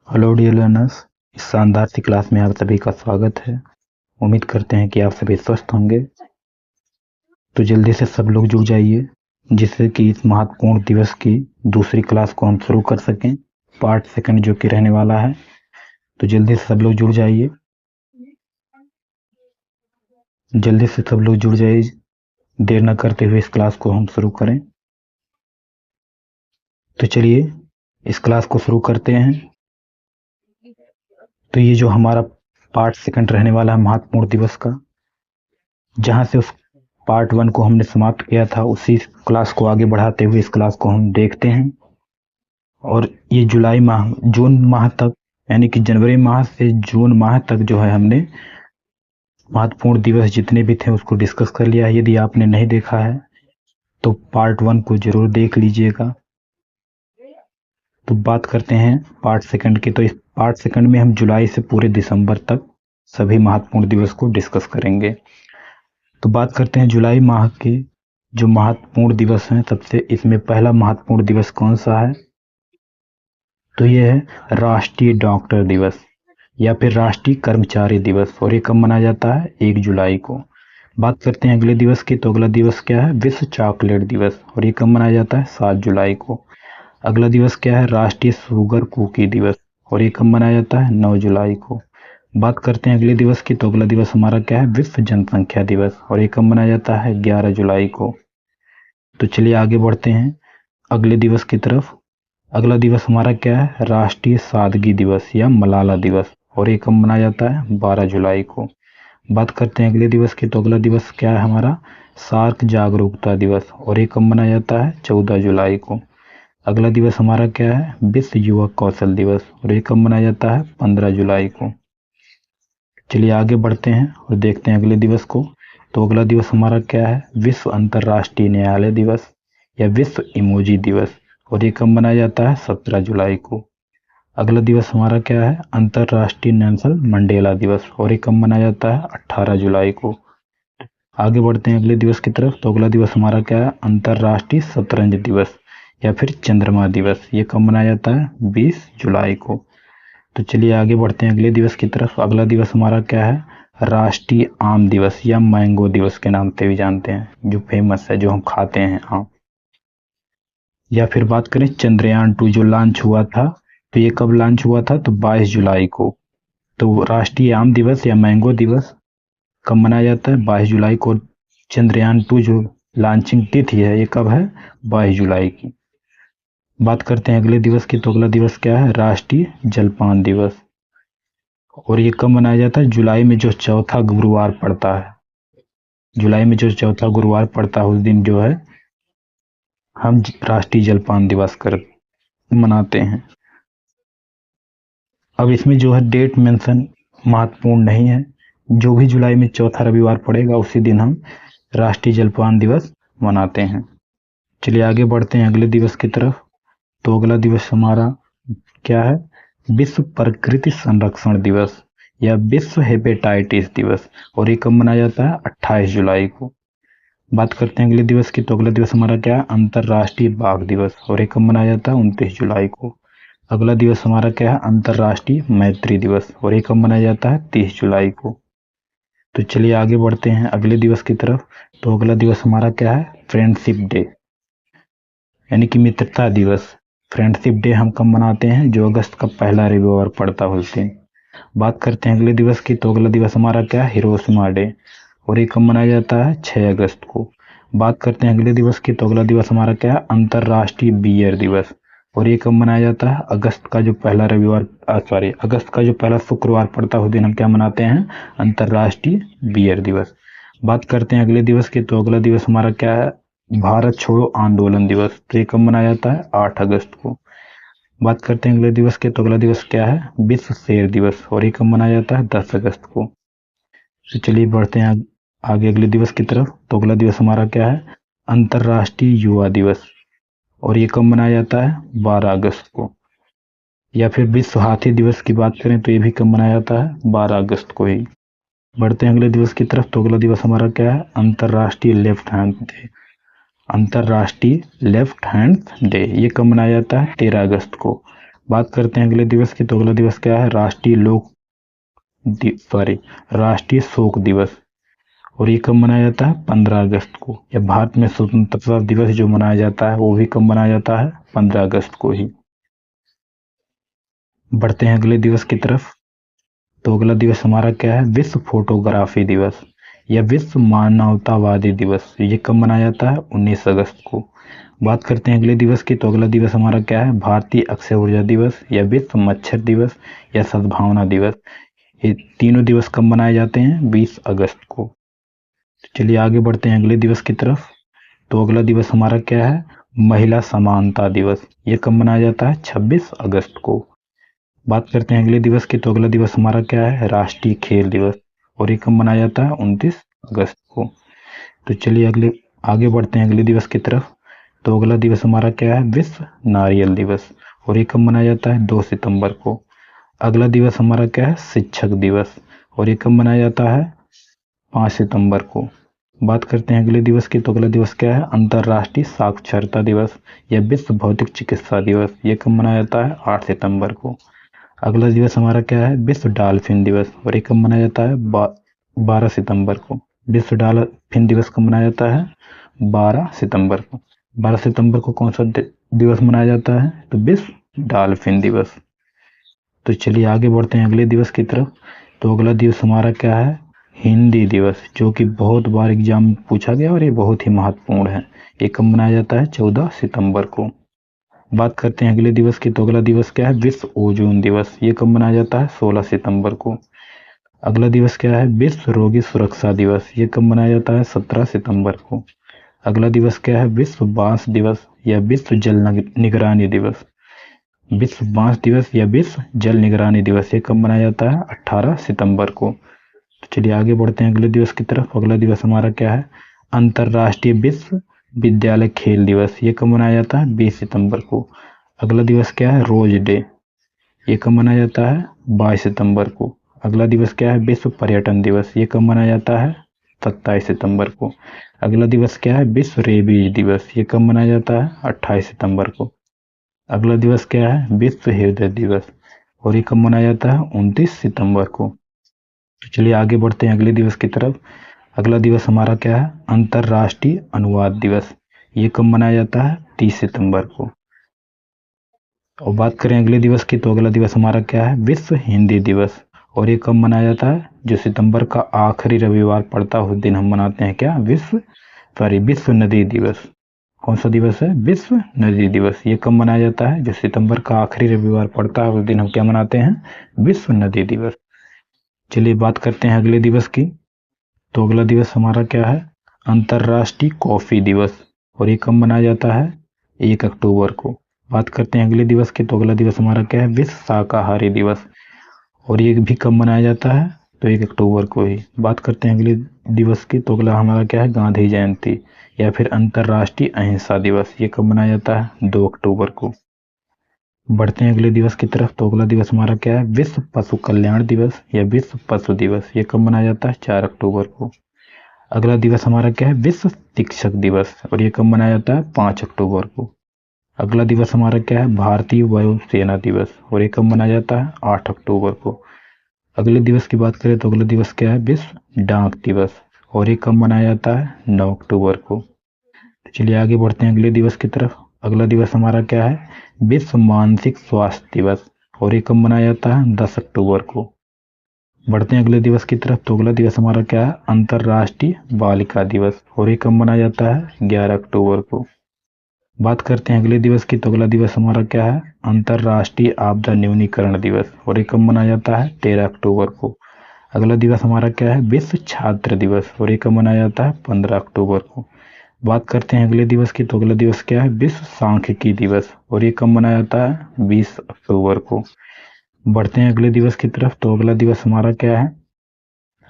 Hello dear learners, इस शानदार सी class में आप सभी का स्वागत है। उम्मीद करते हैं कि आप सभी स्वस्थ होंगे। तो जल्दी से सब लोग जुड़ जाइए जिससे कि इस महत्वपूर्ण दिवस की दूसरी क्लास को हम शुरू कर सकें, पार्ट सेकंड जो कि रहने वाला है। तो जल्दी से सब लोग जुड़ जाइए, जल्दी से सब लोग जुड़ जाइए। देर न करते हुए इस क्लास को हम शुरू करें। तो चलिए इस क्लास को शुरू करते हैं। तो ये जो हमारा पार्ट सेकंड रहने वाला है महत्वपूर्ण दिवस का, जहां से उस पार्ट वन को हमने समाप्त किया था, उसी क्लास को आगे बढ़ाते हुए इस क्लास को हम देखते हैं। और ये जुलाई माह, जून माह तक, यानी कि जनवरी माह से जून माह तक जो है हमने महत्वपूर्ण दिवस जितने भी थे उसको डिस्कस कर लिया है। यदि आपने नहीं देखा है तो पार्ट वन को जरूर देख लीजिएगा। तो बात करते हैं पार्ट सेकंड की। तो इस पार्ट सेकंड में हम जुलाई से पूरे दिसंबर तक सभी महत्वपूर्ण दिवस को डिस्कस करेंगे। तो बात करते हैं जुलाई माह के जो महत्वपूर्ण दिवस हैं। सबसे इसमें पहला महत्वपूर्ण दिवस कौन सा है? तो ये है राष्ट्रीय डॉक्टर दिवस या फिर राष्ट्रीय कर्मचारी दिवस। और ये कब मनाया जाता है? 1 जुलाई को। बात करते हैं अगले दिवस की। तो अगला दिवस क्या है? विश्व चॉकलेट दिवस। और ये कब मनाया जाता है? 7 जुलाई को। अगला दिवस क्या है? राष्ट्रीय शुगर कुकी दिवस। और ये कब मनाया जाता है? 9 जुलाई को। बात करते हैं अगले दिवस की। तो अगला दिवस हमारा क्या है? विश्व जनसंख्या दिवस। और ये कब मनाया जाता है? 11 जुलाई को। तो चलिए आगे बढ़ते हैं अगले दिवस की तरफ। अगला दिवस हमारा क्या है? राष्ट्रीय सादगी दिवस या मलाला दिवस। और ये कब मनाया जाता है? 12 जुलाई को। बात करते हैं अगले दिवस की। तो अगला दिवस क्या है हमारा? सार्क जागरूकता दिवस। और ये कब मनाया जाता है? 14 जुलाई को। अगला दिवस हमारा क्या है? विश्व युवक कौशल दिवस। और ये कब मनाया जाता है? 15 जुलाई को। चलिए आगे बढ़ते हैं और देखते हैं अगले दिवस को। तो अगला दिवस हमारा क्या है? विश्व अंतर्राष्ट्रीय न्यायालय दिवस या विश्व इमोजी दिवस। और ये कब मनाया जाता है? 17 जुलाई को। अगला दिवस हमारा क्या है? अंतर्राष्ट्रीय नेल्सन मंडेला दिवस। और ये कब मनाया जाता है? 18 जुलाई को। आगे बढ़ते हैं अगले दिवस की तरफ। तो अगला दिवस हमारा क्या है? अंतर्राष्ट्रीय शतरंज दिवस या फिर चंद्रमा दिवस। ये कब मनाया जाता है? 20 जुलाई को। तो चलिए आगे बढ़ते हैं अगले दिवस की तरफ। अगला दिवस हमारा क्या है? राष्ट्रीय आम दिवस या मैंगो दिवस के नाम से भी जानते हैं, जो फेमस है, जो हम खाते हैं आम। या फिर बात करें चंद्रयान 2 जो लॉन्च हुआ था, तो ये कब लॉन्च हुआ था? तो 22 जुलाई को। तो राष्ट्रीय आम दिवस या मैंगो दिवस कब मनाया जाता है? 22 जुलाई को। चंद्रयान 2 जो लॉन्चिंग तिथि है, ये कब है? 22 जुलाई की। बात करते हैं अगले दिवस की। तो अगला दिवस क्या है? राष्ट्रीय जलपान दिवस। और ये कब मनाया जाता है? जुलाई में जो चौथा गुरुवार पड़ता है, जुलाई में जो चौथा गुरुवार पड़ता है उस दिन जो है हम राष्ट्रीय जलपान दिवस कर मनाते हैं। अब इसमें जो है डेट मेंशन महत्वपूर्ण नहीं है। जो भी जुलाई में चौथा रविवार पड़ेगा उसी दिन हम राष्ट्रीय जलपान दिवस मनाते हैं। चलिए आगे बढ़ते हैं अगले दिवस की तरफ। तो अगला दिवस हमारा क्या है? विश्व प्रकृति संरक्षण दिवस या विश्व हेपेटाइटिस दिवस। और ये कब मनाया जाता है? 28 जुलाई को। बात करते हैं अगले दिवस की। तो अगला दिवस हमारा क्या है? अंतर्राष्ट्रीय बाघ दिवस। और ये कब मनाया जाता है? 29 जुलाई को। अगला दिवस हमारा क्या है? अंतर्राष्ट्रीय मैत्री दिवस। और ये कब मनाया जाता है? 30 जुलाई को। तो चलिए आगे बढ़ते हैं अगले दिवस की तरफ। तो अगला दिवस हमारा क्या है? फ्रेंडशिप डे यानी कि मित्रता दिवस। फ्रेंडशिप डे हम कब मनाते हैं? जो अगस्त का पहला रविवार पड़ता है उस दिन। बात करते हैं अगले दिवस की। तो अगला दिवस हमारा क्या है? Hiroshima day. और ये कब मनाया जाता है? 6 अगस्त को। बात करते हैं अगले दिवस की। तो अगला दिवस हमारा क्या है? अंतर्राष्ट्रीय बियर दिवस। और ये कब मनाया जाता है? अगस्त का जो पहला रविवार, अगस्त का जो पहला शुक्रवार पड़ता है उस दिन हम क्या मनाते हैं? अंतर्राष्ट्रीय बियर दिवस। बात करते हैं अगले दिवस की। तो अगला दिवस हमारा क्या है? भारत छोड़ो आंदोलन दिवस। तो ये कब मनाया जाता है? 8 अगस्त को। बात करते हैं अगले दिवस के। तो अगला दिवस क्या है? विश्व शेर दिवस। और ये कब मनाया जाता है? 10 अगस्त को। तो चलिए बढ़ते हैं आगे अगले दिवस की तरफ। तो अगला दिवस हमारा क्या है? अंतर्राष्ट्रीय युवा दिवस। और ये कब मनाया जाता है? 12 अगस्त को। या फिर विश्व हाथी दिवस की बात करें तो ये भी कब मनाया जाता है? 12 अगस्त को ही। बढ़ते हैं अगले दिवस की तरफ। तो अगला दिवस हमारा क्या है? अंतर्राष्ट्रीय लेफ्ट हैंड डे। अंतर्राष्ट्रीय लेफ्ट हैंड डे ये कब मनाया जाता है? 13 अगस्त को। बात करते हैं अगले दिवस की, तो अगला दिवस क्या है? राष्ट्रीय शोक दिवस। और ये कब मनाया जाता है? 15 अगस्त को। या भारत में स्वतंत्रता दिवस जो मनाया जाता है वो भी कब मनाया जाता है? 15 अगस्त को ही। बढ़ते हैं अगले दिवस की तरफ। तो अगला दिवस हमारा क्या है? विश्व फोटोग्राफी दिवस या विश्व मानवतावादी दिवस। ये कब मनाया जाता है? 19 अगस्त को। बात करते हैं अगले दिवस की, तो अगला दिवस हमारा क्या है? भारतीय अक्षय ऊर्जा दिवस या विश्व मच्छर दिवस या सद्भावना दिवस। ये तीनों दिवस कब मनाए जाते हैं? 20 अगस्त को। चलिए आगे बढ़ते हैं अगले दिवस की तरफ। तो अगला दिवस हमारा क्या है? महिला समानता दिवस। ये कब मनाया जाता है? 26 अगस्त को। बात करते हैं अगले दिवस की, तो अगला दिवस हमारा क्या है? राष्ट्रीय खेल दिवस। और ये कब मनाया जाता है? 29 अगस्त को। तो चलिए आगे बढ़ते हैं अगले दिवस की तरफ। तो अगला दिवस हमारा क्या है? विश्व नारियल दिवस। और ये कब मनाया जाता है? 2 सितंबर को। अगला दिवस हमारा क्या है? शिक्षक दिवस। और ये कब मनाया जाता है? 5 सितंबर को। बात करते हैं अगले दिवस की, तो अगला दिवस क्या है? अंतर्राष्ट्रीय साक्षरता दिवस या विश्व भौतिक चिकित्सा दिवस। ये कब मनाया जाता है? 8 सितंबर को। अगला दिवस हमारा क्या है? विश्व डॉल्फिन दिवस। और ये कब मनाया जाता है? 12 सितंबर को। विश्व डॉल्फिन दिवस कब मनाया जाता है? 12 सितंबर को। 12 सितंबर को कौन सा दिवस मनाया जाता है? तो विश्व डॉल्फिन दिवस। तो चलिए आगे बढ़ते हैं अगले दिवस की तरफ। तो अगला दिवस हमारा क्या है? हिंदी दिवस, जो कि बहुत बार एग्जाम में पूछा गया और ये बहुत ही महत्वपूर्ण है। ये कब मनाया जाता है? 14 सितंबर को। बात करते हैं अगले दिवस की, तो अगला दिवस क्या है? विश्व ओजोन दिवस। ये कब मनाया जाता है? 16 सितंबर को। अगला दिवस क्या है? विश्व रोगी सुरक्षा दिवस। ये कब मनाया जाता है? 17 सितंबर को। अगला दिवस क्या है? विश्व बांस दिवस या विश्व जल निगरानी दिवस। विश्व बांस दिवस या विश्व जल निगरानी दिवस ये कब मनाया जाता है? 18 सितंबर को। तो चलिए आगे बढ़ते हैं अगले दिवस की तरफ। अगला दिवस हमारा क्या है? अंतर्राष्ट्रीय विश्व विद्यालय खेल दिवस। ये कब मनाया जाता है? 20 सितंबर को। अगला दिवस क्या है? Rose Day. ये कब मनाया जाता है? 22 सितंबर को। अगला दिवस क्या है? विश्व पर्यटन दिवस। ये कब मनाया जाता है? 27 सितंबर को। अगला दिवस क्या है? विश्व रेबीज दिवस। ये कब मनाया जाता है? 28 सितंबर को। अगला दिवस क्या है? विश्व हृदय दिवस। और ये कब मनाया जाता है? 29 सितंबर को। तो चलिए आगे बढ़ते हैं अगले दिवस की तरफ। अगला दिवस हमारा क्या है? अंतर्राष्ट्रीय अनुवाद दिवस। ये कब मनाया जाता है? 30 सितंबर को। और बात करें अगले दिवस की, तो अगला दिवस हमारा क्या है? विश्व हिंदी दिवस। और ये कब मनाया जाता है? जो सितंबर का आखिरी रविवार पड़ता है उस दिन हम मनाते हैं क्या? विश्व नदी दिवस। कौन सा दिवस है? विश्व नदी दिवस। ये कब मनाया जाता है? जो सितंबर का आखिरी रविवार पड़ता है उस दिन हम क्या मनाते हैं? विश्व नदी दिवस। चलिए बात करते हैं अगले दिवस की। तो अगला दिवस हमारा क्या है? अंतर्राष्ट्रीय कॉफी दिवस। और ये कब मनाया जाता है? 1 अक्टूबर को। बात करते हैं अगले दिवस की, तो अगला दिवस हमारा क्या है? विश्व शाकाहारी दिवस। और ये भी कब मनाया जाता है? तो 1 अक्टूबर को ही। बात करते हैं अगले दिवस की, तो अगला हमारा क्या है? गांधी जयंती या फिर अंतर्राष्ट्रीय अहिंसा दिवस। ये कब मनाया जाता है? 2 अक्टूबर को। बढ़ते हैं अगले दिवस की तरफ। तो अगला दिवस हमारा क्या है? विश्व पशु कल्याण दिवस या विश्व पशु दिवस। ये कब मनाया जाता है? 4 अक्टूबर को। अगला दिवस हमारा क्या है? विश्व शिक्षक दिवस। और ये कब मनाया जाता है? 5 अक्टूबर को। अगला दिवस हमारा क्या है? भारतीय वायुसेना दिवस। और ये कब मनाया जाता है? 8 अक्टूबर को। अगले दिवस की बात करें तो अगला दिवस क्या है? विश्व डाक दिवस। और ये कब मनाया जाता है? 9 अक्टूबर को। तो चलिए आगे बढ़ते हैं अगले दिवस की तरफ। अगला दिवस हमारा क्या है? विश्व मानसिक स्वास्थ्य दिवस। और ये कब मनाया जाता है? 10 अक्टूबर को। बढ़ते हैं अगले दिवस की तरफ। तो अगला दिवस हमारा क्या है? अंतर्राष्ट्रीय बालिका दिवस। और ये कब मनाया जाता है? 11 अक्टूबर को। बात करते हैं अगले दिवस की, तो अगला दिवस हमारा क्या है? अंतर्राष्ट्रीय आपदा न्यूनीकरण दिवस। और ये कब मनाया जाता है? 13 अक्टूबर को। अगला दिवस हमारा क्या है? विश्व छात्र दिवस। और ये कब मनाया जाता है? 15 अक्टूबर को। बात करते हैं अगले दिवस की, तो अगला दिवस क्या है? विश्व सांख्यिकी दिवस। और ये कब मनाया जाता है? 20 अक्टूबर को। बढ़ते हैं अगले दिवस की तरफ। तो अगला दिवस हमारा क्या है?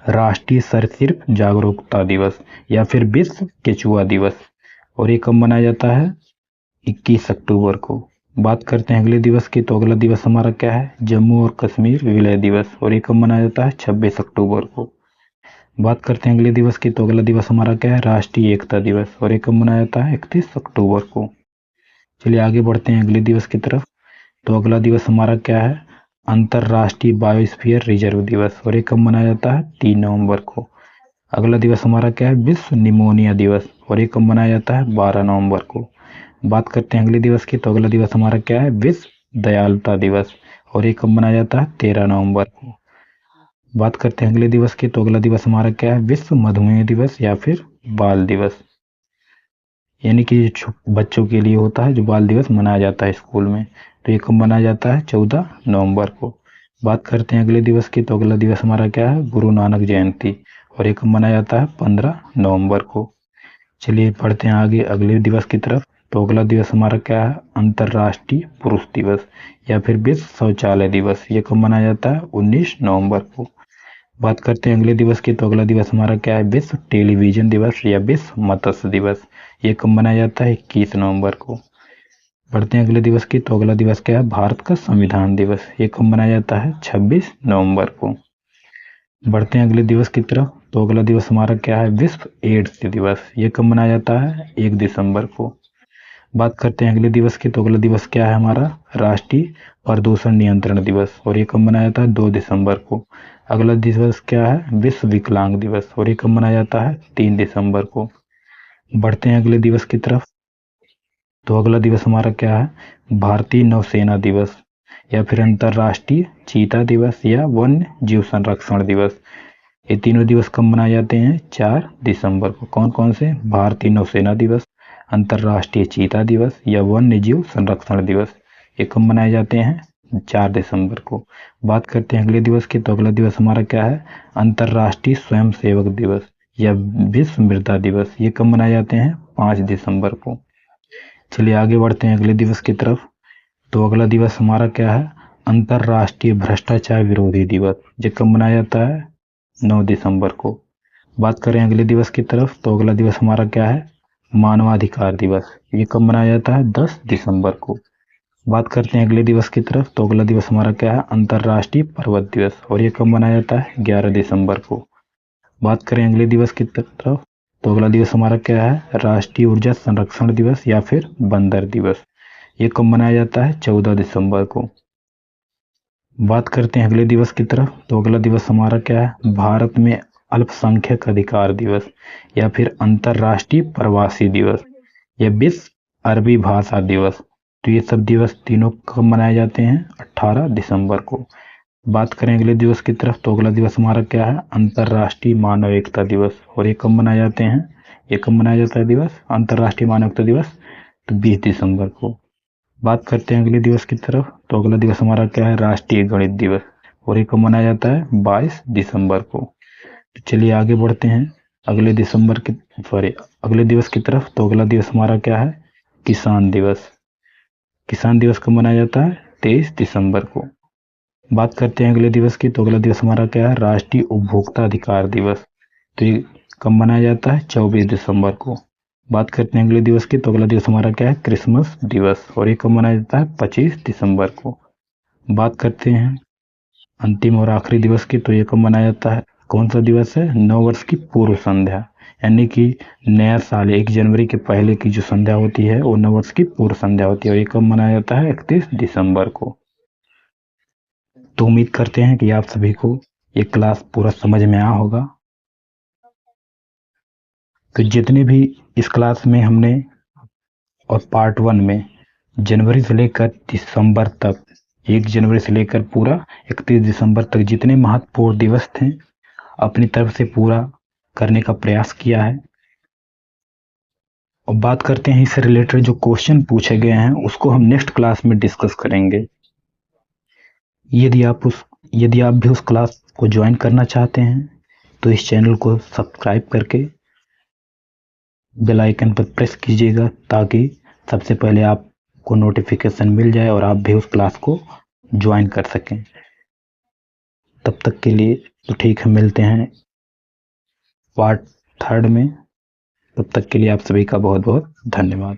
राष्ट्रीय सरीसृप जागरूकता दिवस या फिर विश्व केचुआ दिवस। और ये कब मनाया जाता है? 21 अक्टूबर को। बात करते हैं अगले दिवस की, तो अगला दिवस हमारा क्या है? जम्मू और कश्मीर विलय दिवस। और ये कब मनाया जाता है? 26 अक्टूबर को। बात करते हैं अगले दिवस की, तो अगला दिवस हमारा क्या है? राष्ट्रीय एकता दिवस। और ये कब मनाया जाता है? 31 अक्टूबर को। चलिए आगे बढ़ते हैं अगले दिवस की तरफ। तो अगला दिवस हमारा क्या है? अंतर्राष्ट्रीय बायोस्फीयर रिजर्व दिवस, और ये कब मनाया जाता है? 3 नवंबर को। अगला दिवस हमारा क्या है? विश्व निमोनिया दिवस, और ये कब मनाया जाता है? 12 नवंबर को। बात करते हैं अगले दिवस की, तो अगला दिवस हमारा क्या है? विश्व दयालुता दिवस, और ये कब मनाया जाता है? 13 नवंबर को। बात करते हैं अगले दिवस की, तो अगला दिवस हमारा क्या है? विश्व मधुमेह दिवस या फिर बाल दिवस, यानी कि बच्चों के लिए होता है जो बाल दिवस मनाया जाता है स्कूल में। तो ये कब मनाया जाता है? 14 नवंबर को। बात करते हैं अगले दिवस की, तो अगला दिवस हमारा क्या है? गुरु नानक जयंती, और ये कब मनाया जाता है? 15 नवंबर को। चलिए पढ़ते हैं आगे अगले दिवस की तरफ। तो अगला दिवस हमारा क्या है? अंतर्राष्ट्रीय पुरुष दिवस या फिर विश्व शौचालय दिवस, ये कब मनाया जाता है? 19 नवंबर को। बात करते हैं अगले दिवस की, तो अगला दिवस हमारा क्या है? विश्व टेलीविजन दिवस या विश्व मत्स्य दिवस, ये कब मनाया जाता है? 21 नवंबर को। बढ़ते हैं अगले दिवस की, तो अगला दिवस क्या है? भारत का संविधान दिवस, ये कब मनाया जाता है? 26 नवंबर को। बढ़ते हैं अगले दिवस की तरफ, तो अगला दिवस हमारा क्या है? विश्व एड्स दिवस, ये कब मनाया जाता है? 1 दिसंबर को। बात करते हैं अगले दिवस की, तो अगला दिवस क्या है हमारा? राष्ट्रीय प्रदूषण नियंत्रण दिवस, और ये कब मनाया जाता है? 2 दिसंबर को। अगला दिवस क्या है? विश्व विकलांग दिवस, और ये कब मनाया जाता है? 3 दिसंबर को। बढ़ते हैं अगले दिवस की तरफ, तो अगला दिवस हमारा क्या है? भारतीय नौसेना दिवस या फिर अंतर्राष्ट्रीय चीता दिवस या वन्य जीव संरक्षण दिवस, ये तीनों दिवस कब मनाए जाते हैं? 4 दिसंबर को। कौन कौन से? भारतीय नौसेना दिवस, अंतर्राष्ट्रीय चीता दिवस या वन्य जीव संरक्षण दिवस, ये कब मनाए जाते हैं? 4 दिसंबर को। बात करते हैं अगले दिवस की, तो अगला दिवस हमारा क्या है? अंतर्राष्ट्रीय स्वयंसेवक दिवस या विश्व मृदा दिवस, ये कब मनाए जाते हैं? 5 दिसंबर को। चलिए आगे बढ़ते हैं अगले दिवस की तरफ। तो अगला दिवस हमारा क्या है? अंतर्राष्ट्रीय भ्रष्टाचार विरोधी दिवस, ये कब मनाया जाता है? 9 दिसंबर को। बात करें अगले दिवस की तरफ, तो अगला दिवस हमारा क्या है? मानवाधिकार दिवस, ये कब मनाया जाता है? 10 दिसंबर को। बात करते हैं अगले दिवस की तरफ, तो अगला दिवस हमारा क्या है? अंतर्राष्ट्रीय पर्वत दिवस, और ये कब मनाया जाता है? 11 दिसंबर को। बात करें अगले दिवस की तरफ, तो अगला दिवस हमारा क्या है? राष्ट्रीय ऊर्जा संरक्षण दिवस या फिर बंदर दिवस, ये कब मनाया जाता है? 14 दिसंबर को। बात करते हैं अगले दिवस की तरफ, तो अगला दिवस हमारा क्या है? भारत में अल्पसंख्यक अधिकार दिवस या फिर अंतर्राष्ट्रीय प्रवासी दिवस या विश्व अरबी भाषा दिवस, तो ये सब दिवस तीनों कब मनाए जाते हैं? 18 दिसंबर को। बात करें अगले दिवस की तरफ, तो अगला दिवस हमारा क्या है? अंतर्राष्ट्रीय मानव एकता दिवस, और ये कब मनाए जाते हैं? ये कब मनाया जाता है दिवस? अंतर्राष्ट्रीय मानव एकता दिवस, तो 20 दिसंबर को। बात करते हैं अगले दिवस की तरफ, तो अगला दिवस हमारा क्या है? राष्ट्रीय गणित दिवस, और ये कब मनाया जाता है? 22 दिसंबर को। तो चलिए आगे बढ़ते हैं अगले दिवस की तरफ, तो अगला दिवस हमारा क्या है? किसान दिवस। किसान दिवस कब मनाया जाता है? 23 दिसंबर को। बात करते हैं अगले दिवस की, तो अगला दिवस हमारा क्या है? राष्ट्रीय उपभोक्ता अधिकार दिवस, तो ये कब मनाया जाता है? 24 दिसंबर को। बात करते हैं अगले दिवस की, तो अगला दिवस हमारा क्या है? क्रिसमस दिवस, और ये कब मनाया जाता है? 25 दिसंबर को। बात करते हैं अंतिम और आखिरी दिवस की, तो ये कब मनाया जाता है? कौन सा दिवस है? नव वर्ष की पूर्व संध्या, यानी कि नया साल 1 जनवरी के पहले की जो संध्या होती है वो नव वर्ष की पूर्व संध्या होती है, और ये कब मनाया जाता है? 31 दिसंबर को। तो उम्मीद करते हैं कि आप सभी को ये क्लास पूरा समझ में आया होगा। तो जितने भी इस क्लास में हमने और पार्ट 1 में जनवरी से लेकर दिसंबर तक, 1 जनवरी से लेकर पूरा 31 दिसंबर तक जितने महत्वपूर्ण दिवस थे अपनी तरफ से पूरा करने का प्रयास किया है। और बात करते हैं इससे रिलेटेड जो क्वेश्चन पूछे गए हैं उसको हम नेक्स्ट क्लास में डिस्कस करेंगे। यदि आप भी उस क्लास को ज्वाइन करना चाहते हैं तो इस चैनल को सब्सक्राइब करके बेल आइकन पर प्रेस कीजिएगा ताकि सबसे पहले आपको नोटिफिकेशन मिल जाए और आप भी उस क्लास को ज्वाइन कर सकें। तब तक के लिए तो ठीक है, मिलते हैं पार्ट 3 में। तब तक के लिए आप सभी का बहुत बहुत धन्यवाद।